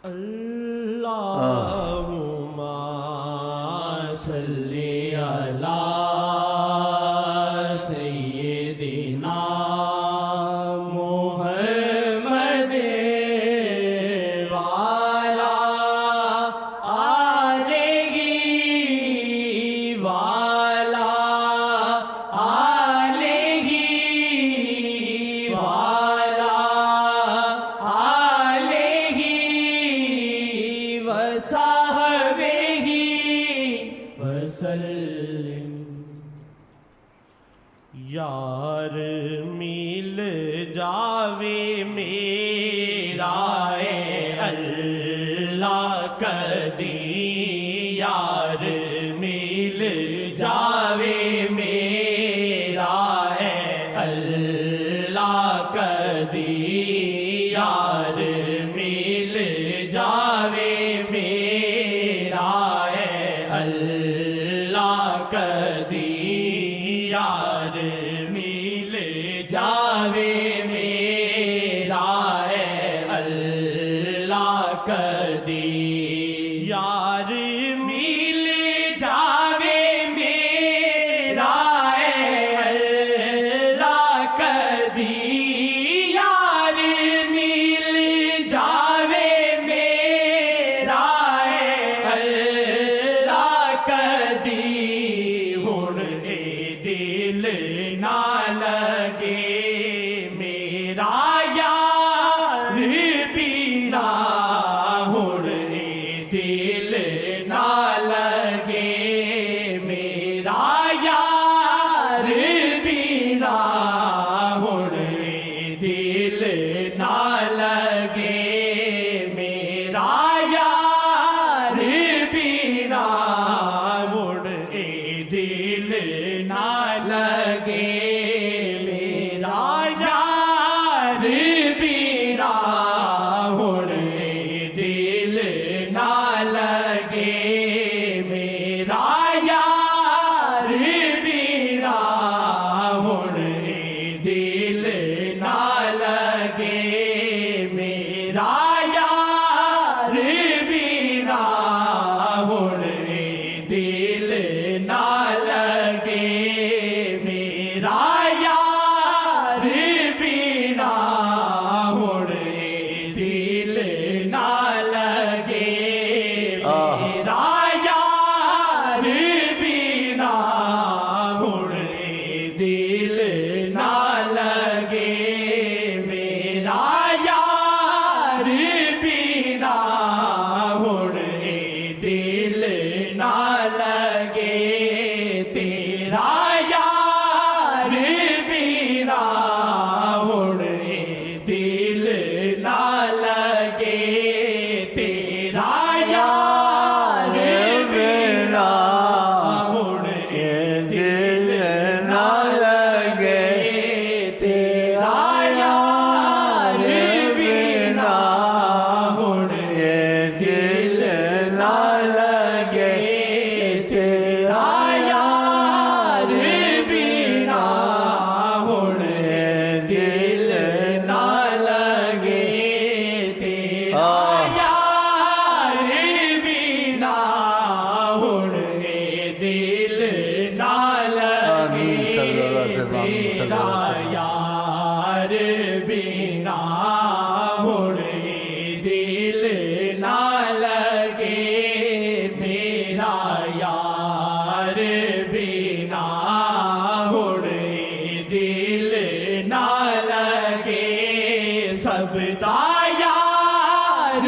اللہم صلی علی سیدنا محمد وعلی آلہ وعلی آلہ وعلی آلہ وصحبہ وسلم۔ یار مل جاوے میرا اے اللہ کدی، یار مل جاوے میرا اے اللہ کدی، یار مل جاوے میرا اے اللہ کدی، یار مل جاوے میرا اے اللہ کدی، یار مل جاوے میرا اے اللہ کدی، یار مل جاوے میرا اے اللہ کدی، ہن اے دل نہ لگے میرا یار بینا، ہن اے دل نہ لگے میرا یار بینا، ہن اے دل نہ لگے میرا یار بینا، ہن اے دل نہ لگے میرا یار بینا، ہن اے دل نہ لگے میرا یار بینا، ہن اے دل نہ لگے میرا یار بینا، ہن اے دل نہ لگے میرا یار بینا، ہن اے دل نہ لگے میرا یار بینا، ہن اے دل نہ لگے میرا یار بینا، ہن اے دل نہ لگے تیرا یار بینا، ہن اے دل نہ لگے تیرا یار بینا، ہن اے دل نہ لگے تیرا یار بینا، ہن اے دل نہ لگے تیرا یار بینا، ہن اے دل نہ لگے تیرا یار بینا، ہن اے دل نہ لگے تیرا یار بینا، ہن اے دل نہ لگے میرا یار بینا، ہن اے دل نہ لگے سب دا یار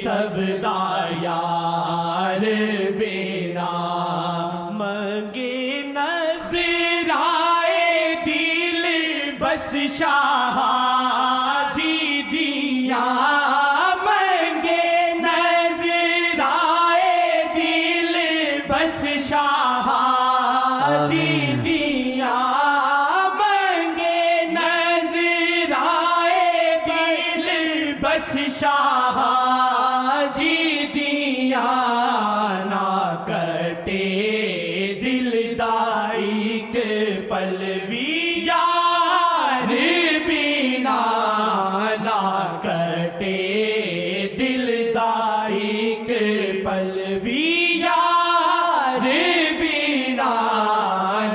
سب دا یار بینا منگے نظر آئے دل بس شاہ جی دیا منگے نظر آئے دل بس شاہ جی دیا منگے نظر آئے دل بس شاہ جی دیا نہ کٹے دل دائی کے پلوی یار بینا نہ کٹے دل دائی کے پلوی یار بینا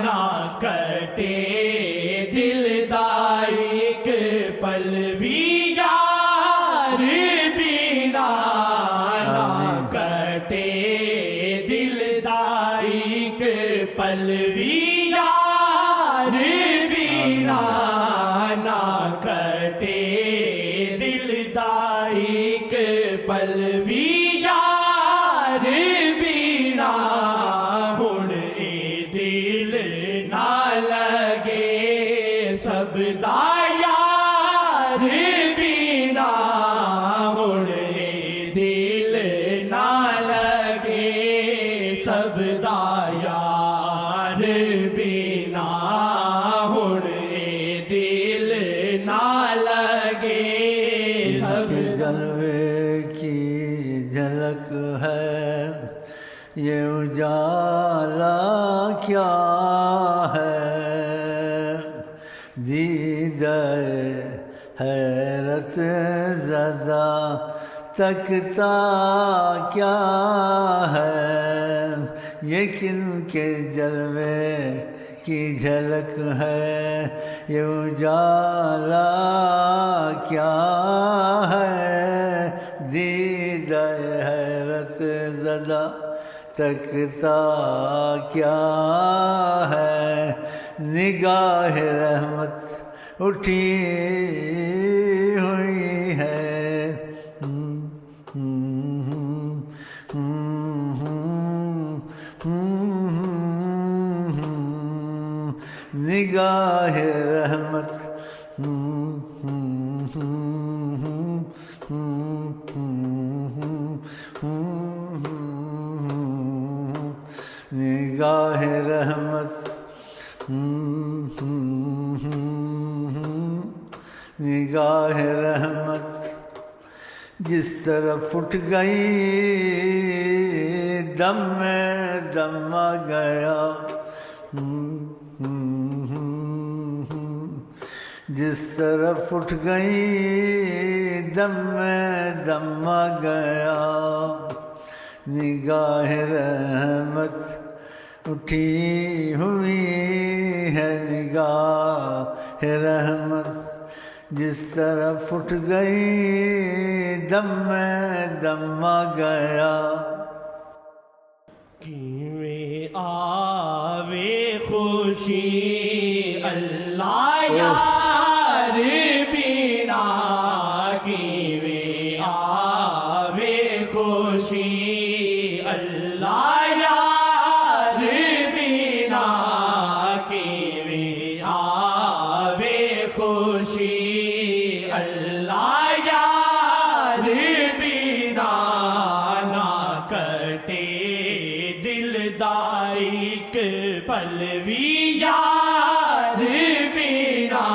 نہ کٹے دل دائی کے پلوی یار بینا نہ کٹے دل دائی کے پلوی یار بینا نہ کٹے دل دائی کے پلوی یار بینا ہن اے دل نہ لگے سب دا یار بینا ہن اے دل نہ لگے سب دا یار بینا ہن اے دل نہ لگے سب جلوے کی جھلک ہے یہ اجالا کیا ہے دیدہ حیرت زدہ تکتا کیا ہے یہ کن کے جلوے کی جھلک ہے یہ اجالا کیا ہے دیدہ حیرت زدہ تکتا کیا ہے نگاہ رحمت اٹھی ہوئی ہے نگاہ رحمت نگاہ رحمت نگاہ رحمت جس طرف اٹھ گئی دم میں دم آ گیا جس طرف اٹھ گئی دم میں دم آ گیا نگاہ رحمت اٹھی ہوئی ہے نگاہ رحمت جس طرف اٹھ گئی دم میں دم آ گیا کیویں آوے خوشی اللہ یار بینا کیویں آوے خوشی اللہ یار بینا کیویں آوے خوشی اللہ یار بینا نہ کٹے دل دائی کے پلوی یار بینا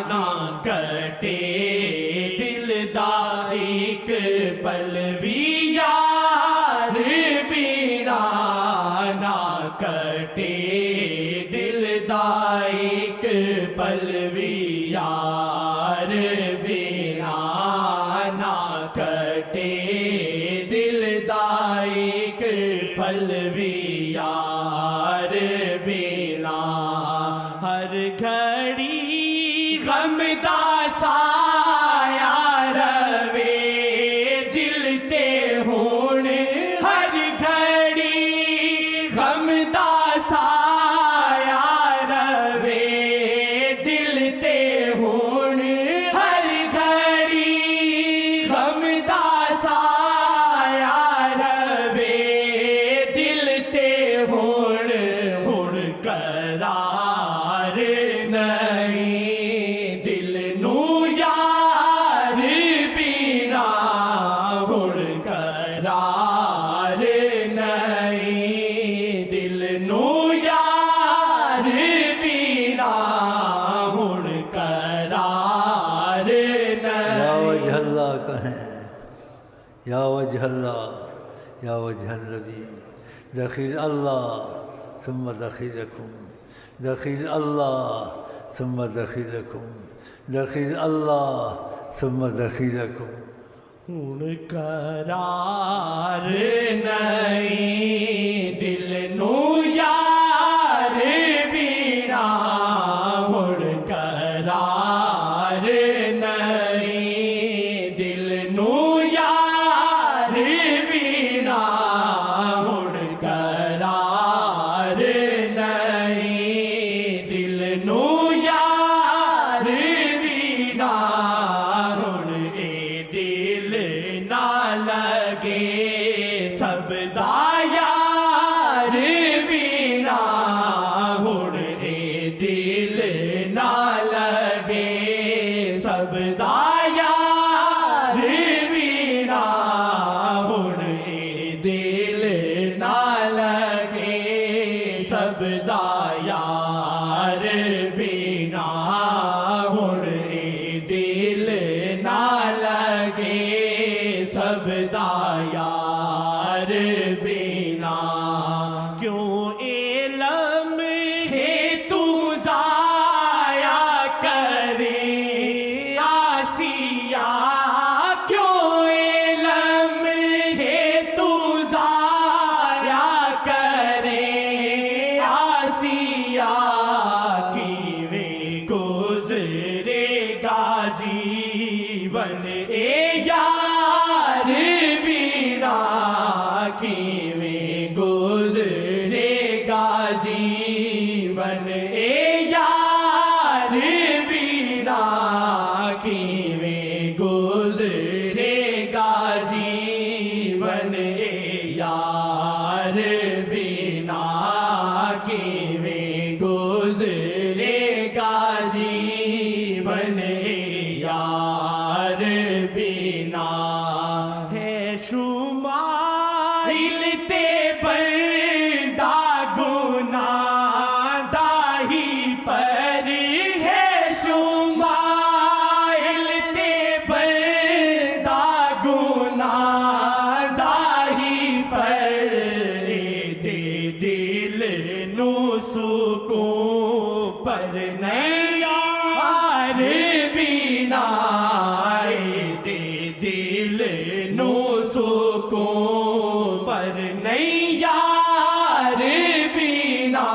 نہ کٹے دل دائی کے پلوی یار بینا نہ کٹے دل دائی کے پلوی یار بینا نہ کٹے دل دائی کے پلوی یار بینا ہر گھڑی غم دا سایہ روے دل تے ہون ہر گھڑی غم دا سایہ روے دل تے ہون ہر گھڑی غم دا سایہ یا وجہ اللہ یا وجہ النبی دخیل اللہ ثم دخیلکم دخیل اللہ ثم دخیلکم دخیل اللہ ثم دخیلکم ہن قرار نہیں دل نو یار بینا ہن قرار نہیں دل نو یار بینا ہن قرار نہیں دل نو یار بینا ہن اے دل نہ لگے سب دا یار بینا ہن اے دل نہ لگے سب دا یار بینا ہن اے دل نہ لگے سب دا یار بینا ہن اے دل نہ لگے سب دا یار بینا کیوں علم ہے تو ضائع کرے آسیہ کیوں علم ہے تو ضائع کرے آسیہ کیویں گزرے گا جیون اے یار بینا کیویں گزرے گا جیون اے یار بینا کیویں گزرے گا جیون اے یار بینا کیویں گزرے گا جیون اے یار بینا ہے شمائل تے بندہ گناہ داہی پر ہے شمائل تے بندہ گناہ داہی پر اے دے دل نو سکون پر نہیں یار بینا اے دے دل نو سکون پر نہیں یار بینا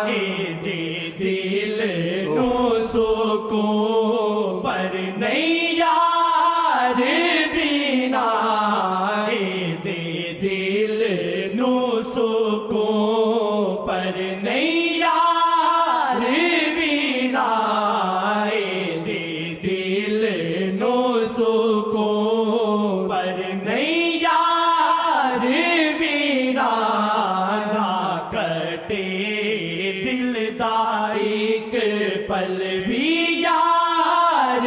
اے دے دل نو سکون پر نہیں یار بینا اے دے دل نو سکون پر نہیں یار بینا اے دے دل نو سکون پر نہیں یار بینا نہ کٹے دل دا ایک پل بھی یار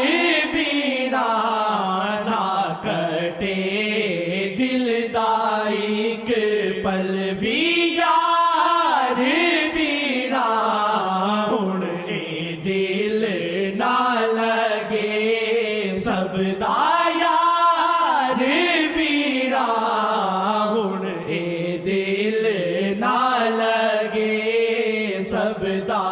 بینا نہ کٹے دل دا ایک پل بھی یار بینا ہن اے دل نہ لگے سب دا یار بینا ہن اے دل نہ لگے سب دا